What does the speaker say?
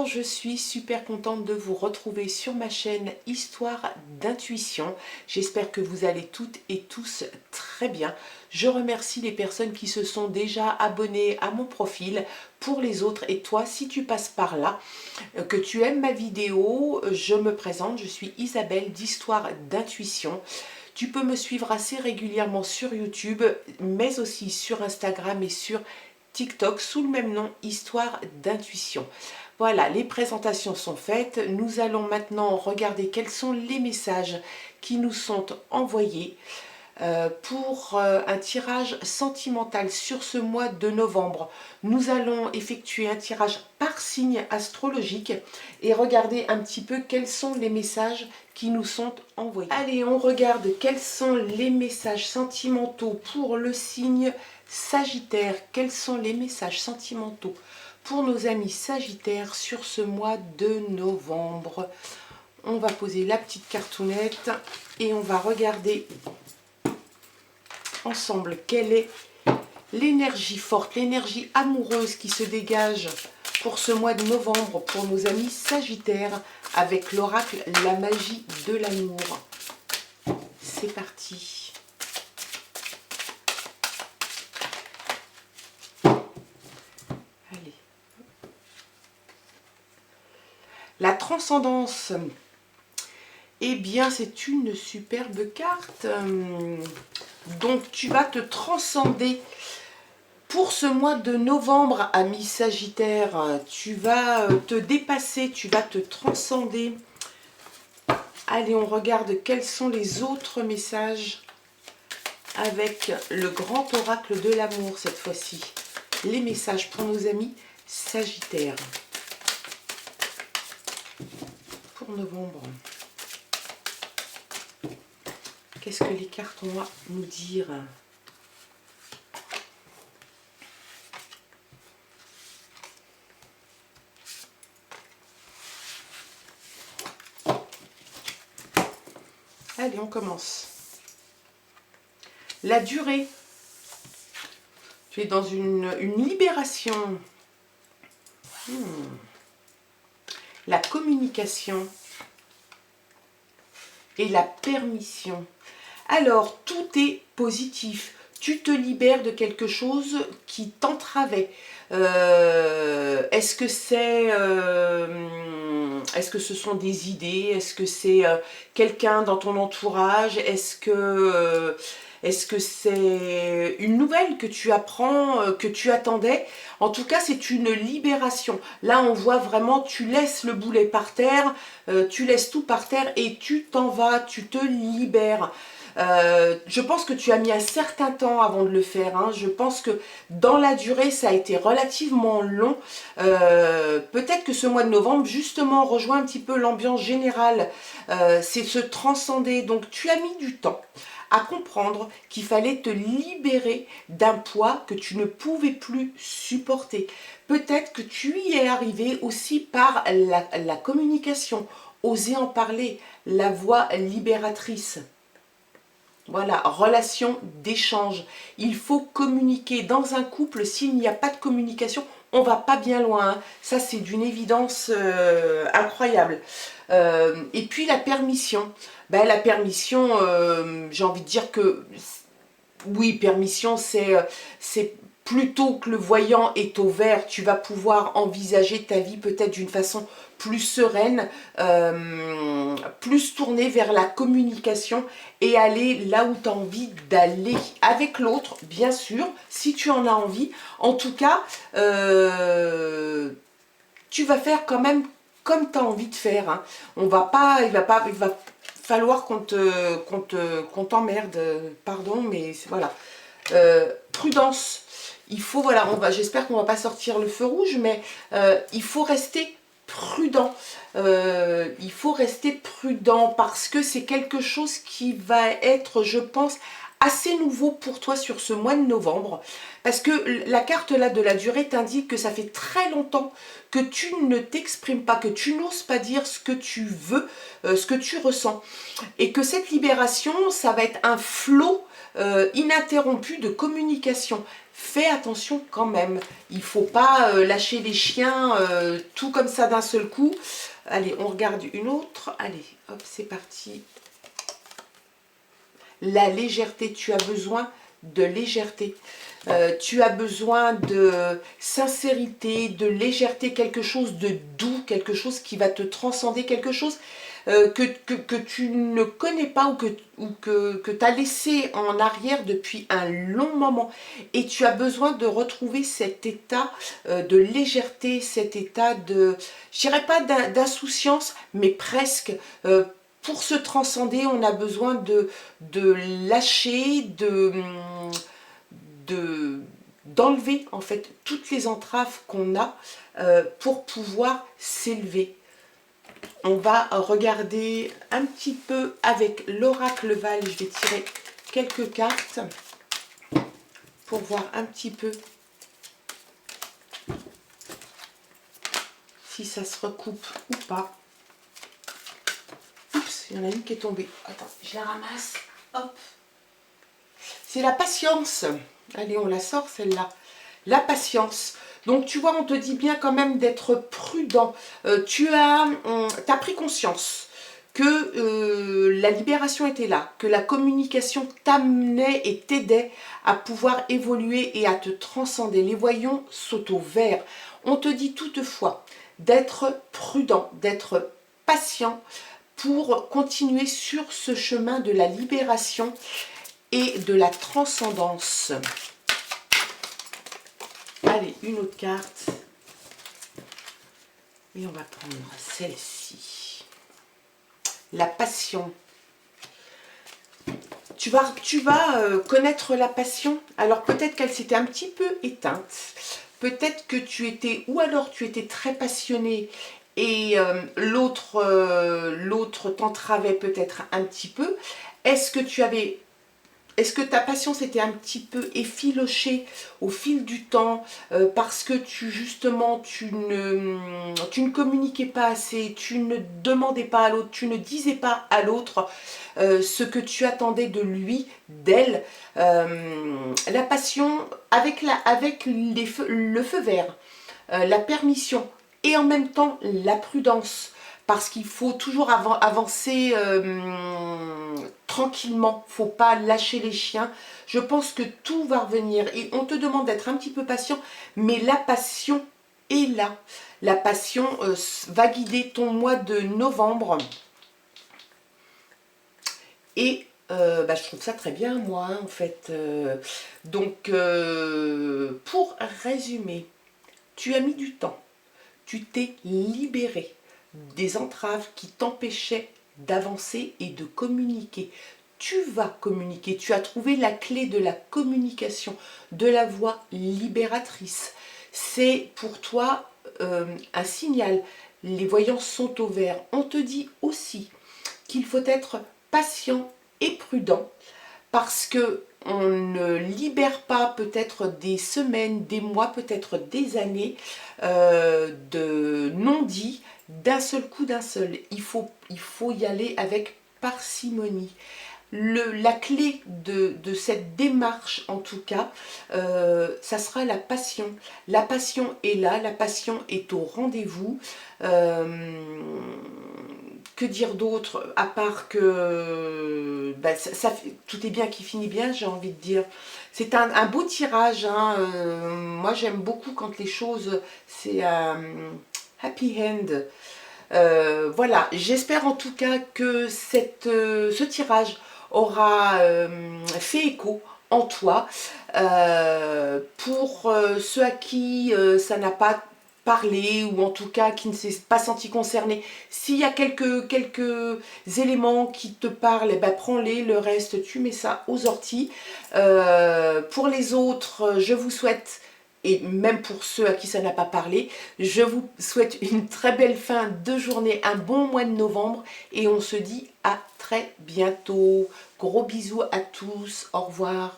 je suis super contente de vous retrouver sur ma chaîne Histoire d'intuition. J'espère que vous allez toutes et tous très bien. Je remercie les personnes qui se sont déjà abonnées à mon profil. Pour les autres, et toi, si tu passes par là, que tu aimes ma vidéo, je me présente, je suis Isabelle d'Histoire d'intuition. Tu peux me suivre assez régulièrement sur YouTube, mais aussi sur Instagram et sur TikTok sous le même nom, Histoire d'intuition. Voilà, les présentations sont faites. Nous allons maintenant regarder quels sont les messages qui nous sont envoyés pour un tirage sentimental sur ce mois de novembre. Nous allons effectuer un tirage par signe astrologique et regarder un petit peu quels sont les messages qui nous sont envoyés. Allez, on regarde quels sont les messages sentimentaux pour le signe Sagittaire. Quels sont les messages sentimentaux pour nos amis Sagittaires sur ce mois de novembre? On va poser la petite cartoonette et on va regarder ensemble quelle est l'énergie forte, l'énergie amoureuse qui se dégage pour ce mois de novembre pour nos amis Sagittaires avec l'oracle La magie de l'amour. C'est parti. Allez. La transcendance. Eh bien, c'est une superbe carte. Donc, tu vas te transcender pour ce mois de novembre, ami Sagittaire. Tu vas te dépasser, tu vas te transcender. Allez, on regarde quels sont les autres messages avec le grand oracle de l'amour cette fois-ci. Les messages pour nos amis Sagittaires. Pour novembre. Qu'est-ce que les cartes ont à nous dire? Allez, on commence. La durée. Tu es dans une libération. La communication. Et la permission. Alors, tout est positif. Tu te libères de quelque chose qui t'entravait. Est-ce que ce sont des idées? Est-ce que c'est quelqu'un dans ton entourage? Est-ce que c'est une nouvelle que tu apprends, que tu attendais? En tout cas, c'est une libération. Là, on voit vraiment, tu laisses le boulet par terre, tu laisses tout par terre et tu t'en vas, tu te libères. Je pense que tu as mis un certain temps avant de le faire. Hein. Je pense que dans la durée, ça a été relativement long. Peut-être que ce mois de novembre, justement, rejoint un petit peu l'ambiance générale. C'est se transcender. Donc, tu as mis du temps à comprendre qu'il fallait te libérer d'un poids que tu ne pouvais plus supporter. Peut-être que tu y es arrivé aussi par la communication, oser en parler, la voix libératrice. Voilà, relation d'échange. Il faut communiquer. Dans un couple, s'il n'y a pas de communication, on va pas bien loin. Hein. Ça, c'est d'une évidence incroyable. Et puis la permission. Ben, la permission, j'ai envie de dire que oui, permission, c'est plutôt que le voyant est au vert, tu vas pouvoir envisager ta vie peut-être d'une façon plus sereine, plus tournée vers la communication et aller là où tu as envie d'aller avec l'autre, bien sûr, si tu en as envie. En tout cas, tu vas faire quand même comme tu as envie de faire. Hein. Il va falloir qu'on t'emmerde, pardon, mais voilà. Prudence. Il faut, voilà, j'espère qu'on ne va pas sortir le feu rouge, mais il faut rester prudent. Il faut rester prudent parce que c'est quelque chose qui va être, je pense, assez nouveau pour toi sur ce mois de novembre. Parce que la carte là de la durée t'indique que ça fait très longtemps que tu ne t'exprimes pas, que tu n'oses pas dire ce que tu veux, ce que tu ressens. Et que cette libération, ça va être un flot ininterrompue de communication. Fais attention quand même. Il ne faut pas lâcher les chiens tout comme ça d'un seul coup. Allez, on regarde une autre. Allez, hop, c'est parti. La légèreté, tu as besoin de légèreté. Tu as besoin de sincérité, de légèreté, quelque chose de doux, quelque chose qui va te transcender, quelque chose que tu ne connais pas ou que tu as laissé en arrière depuis un long moment. Et tu as besoin de retrouver cet état de légèreté, cet état de, je dirais pas d'insouciance, mais presque. Pour se transcender, on a besoin de lâcher, d'enlever en fait toutes les entraves qu'on a pour pouvoir s'élever. On va regarder un petit peu avec l'oracle Val. Je vais tirer quelques cartes pour voir un petit peu si ça se recoupe ou pas. Oups, il y en a une qui est tombée. Attends, je la ramasse. Hop. C'est la patience. Allez, on la sort celle-là. La patience. Donc, tu vois, on te dit bien quand même d'être prudent. Tu as pris conscience que la libération était là, que la communication t'amenait et t'aidait à pouvoir évoluer et à te transcender. Les voyants sont au vert. On te dit toutefois d'être prudent, d'être patient pour continuer sur ce chemin de la libération et de la transcendance. Allez, une autre carte. Et on va prendre celle-ci. La passion. Tu vas connaître la passion. Alors peut-être qu'elle s'était un petit peu éteinte. Peut-être que tu étais, ou alors tu étais très passionné et l'autre t'entravait peut-être un petit peu. Est-ce que ta passion s'était un petit peu effilochée au fil du temps parce que justement tu ne communiquais pas assez, tu ne demandais pas à l'autre, tu ne disais pas à l'autre ce que tu attendais de lui, d'elle. La passion avec le feu vert, la permission et en même temps la prudence. Parce qu'il faut toujours avancer tranquillement, il ne faut pas lâcher les chiens. Je pense que tout va revenir. Et on te demande d'être un petit peu patient, mais la passion est là. La passion va guider ton mois de novembre. Et je trouve ça très bien, moi, hein, en fait. Donc, pour résumer, tu as mis du temps. Tu t'es libéré des entraves qui t'empêchaient d'avancer et de communiquer. Tu vas communiquer, tu as trouvé la clé de la communication, de la voie libératrice. C'est pour toi un signal. Les voyants sont au vert. On te dit aussi qu'il faut être patient et prudent parce que on ne libère pas peut-être des semaines, des mois, peut-être des années de non-dits d'un seul coup, d'un seul. Il faut y aller avec parcimonie. La clé de cette démarche, en tout cas, ça sera la passion. La passion est là, la passion est au rendez-vous. Que dire d'autre, à part que tout est bien qui finit bien, j'ai envie de dire. C'est un beau tirage, hein. Moi j'aime beaucoup quand les choses, c'est happy end. Voilà, j'espère en tout cas que ce tirage aura fait écho en toi. Pour ceux à qui ça n'a pas parlé, ou en tout cas qui ne s'est pas senti concerné, s'il y a quelques éléments qui te parlent, eh ben, prends-les, le reste tu mets ça aux orties. Pour les autres, je vous souhaite, et même pour ceux à qui ça n'a pas parlé, je vous souhaite une très belle fin de journée, un bon mois de novembre, et on se dit à très bientôt. Gros bisous à tous, au revoir.